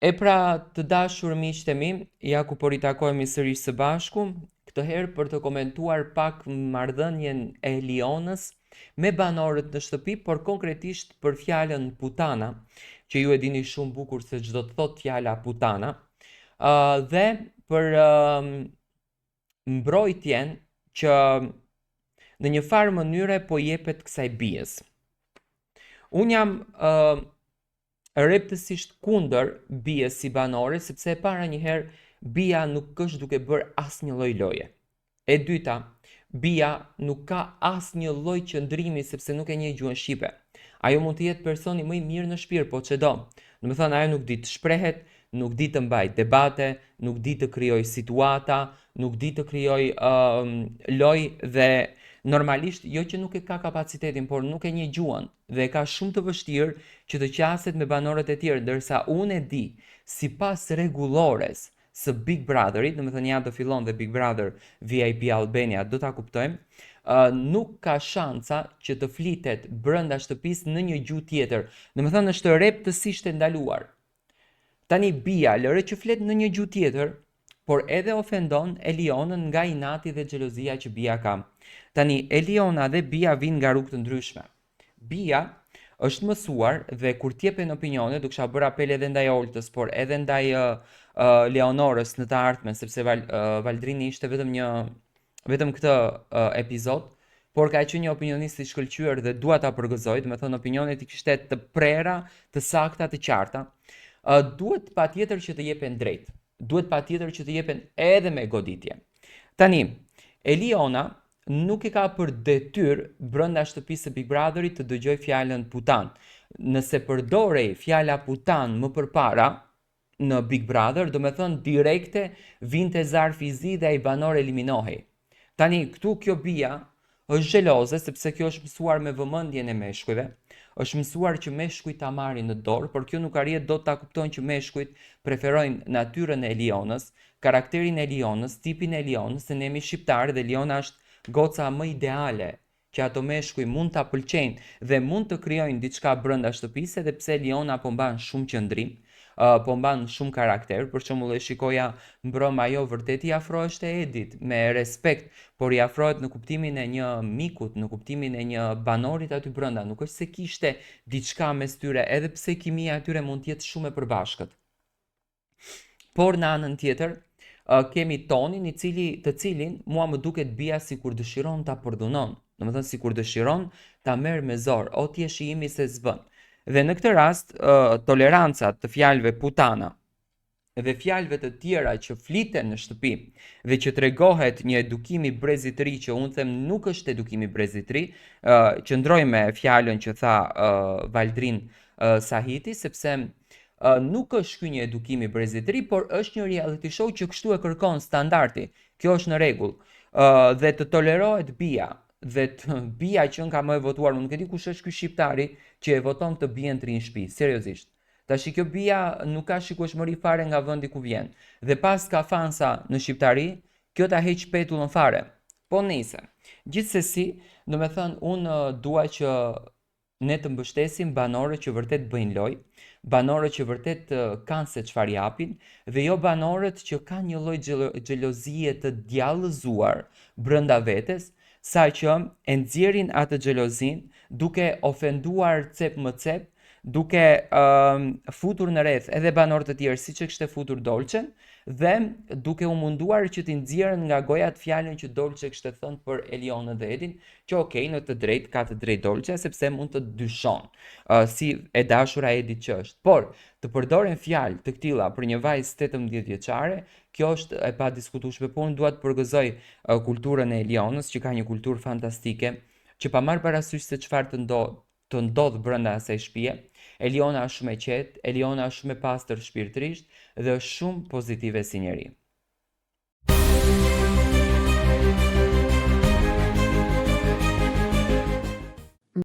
E pra të dashur miqtë e mi, ja ku po ritakohemi sërish së bashku, këtë herë për të komentuar pak marrëdhënien e Lionës me banorët në shtëpi, por konkretisht për fjalën putana, që ju e dini shumë bukur se çdo të thot fjala putana, dhe për mbrojtjen që në një farë mënyre po jepet kësaj bijes. Unë jam rreptësisht kundër bijes si banore, sepse e para njëherë bija nuk është duke bërë asnjë lloj loje. E dyta, bija nuk ka asnjë lloj qëndrimi sepse nuk e njeh gjuhën shqipe. Ajo mund të jetë personi më i mirë në shtëpi, po çdo. Do të thonë ajo nuk di të shprehet, nuk di të mbajë debate, nuk di të krijojë situata, nuk di të krijojë lojë dhe normalisht jo që nuk e ka kapacitetin, por nuk e njeh gjuhën dhe ka shumë të vështirë që të qaset me banorët e tjerë, ndërsa unë e di sipas rregullores së Big Brotherit, domethënë ja do fillon dhe Big Brother VIP Albania, do ta kuptojmë, nuk ka shanca që të flitet brenda shtëpisë në një gjuhë tjetër. Domethënë është rreptësisht e ndaluar. Tani bija lëre që flet në një gjuhë tjetër, por edhe ofendon Elionën nga inati dhe xhelozia që bija ka. Tani Eliona dhe bija vinë nga rrugë të ndryshme. Bija është mësuar dhe kur t'jepen opinione, do kisha bërë apel edhe ndaj Oltës, por edhe ndaj Leonorës në të ardhmen, sepse Valdrini ishte vetëm këtë epizod, por ka qenë një opinionist i shkëlqyer dhe dua ta përgëzoj, do të thonë opinionet i kishte të prera, të sakta, të qarta. Duhet patjetër që të jepen drejt. Duhet patjetër që të jepen edhe me goditje. Tani, Eliona nuk e ka për detyrë brenda shtëpisë së Big Brotherit të dëgjoj fjalën putan. Nëse përdorej fjala putan më përpara në Big Brother, do me thënë direkte vinte zarfi i zi dhe ai banor eliminohej. Tani këtu kjo bija është xheloze sepse kjo është mësuar me vëmendjen e meshkujve. Është mësuar që meshkujt ta marrin në dorë, por kjo nuk arrihet dot ta kuptojnë që meshkujt preferojnë natyrën e Elionës, karakterin e Elionës, tipin e Elionës, se ne jemi shqiptarë dhe Eliona është goca më ideale që ato meshkuj mund ta pëlqejnë dhe mund të krijojnë diçka brenda shtëpisë, edhe pse Eliona po mban shumë qëndrim, po mban shumë karakter. Për shembull, e shikoja mbroma ajo vërtet i afroheshte Edit me respekt, por i afrohet në kuptimin e një mikut, në kuptimin e një banorit aty brenda. Nuk është se kishte diçka mes tyre, edhe pse kimia e tyre mund të jetë shumë e përbashkët. Por në anën tjetër, kemi Tonin, të cilin mua më duket bija sikur dëshiron ta përdunon. Domethënë sikur dëshiron ta merr me zor, o ti je shijimi se s'bën. Dhe në këtë rast, toleranca të fjalëve putana dhe fjalëve të tjera që fliten në shtëpi dhe që tregohet një edukim i brezit të ri, që unë them nuk është edukim i brezit të ri, qëndroj me fjalën që tha Valdrin Sahiti, sepse nuk është ky një edukim i brezit të ri, por është një reality show që kështu e kërkon standardi. Kjo është në rregull. Dhe të tolerohet bija dhe bija që nga më e votuar, unë nuk e di kush është ky shqiptari që e voton këtë bien të ri në shtëpi, seriozisht. Tash kjo bija nuk ka shikueshmëri fare nga vendi ku vjen. Dhe pas ka fansa në shqiptari, kjo ta heq petullën fare. Po nice. Gjithsesi, do me thënë, unë dua që ne të mbështesim banorët që vërtet bëjnë lojë, banorët që vërtet kanë se çfarë japin, dhe jo banorët që kanë një lloj xhelozie të djallëzuar brenda vetes, saqë e nxjerrin atë xhelozin duke ofenduar cep më cep, duke futur në rreth edhe banorë të tjerë siç e kishte futur Dolçen, dhe duke u munduar që t'i nxjerrën nga goja të fjalën që Dolçe kishte thënë për Elionën dhe Edin, që okej, në të drejtë ka të drejtë Dolçe sepse mund të dyshon, si e dashura Edit që është. Por të përdoren fjalë të këtilla për një vajzë 18 vjeçare, kjo është e padiskutueshme. Po unë dua të përgëzoj kulturën e Elionës, që ka një kulturë fantastike, që pa marrë parasysh se çfarë të ndodh brenda asaj shtëpie. Eliona është shumë e qetë, Eliona është shumë e pastër shpirtërisht dhe është shumë pozitive si njeri.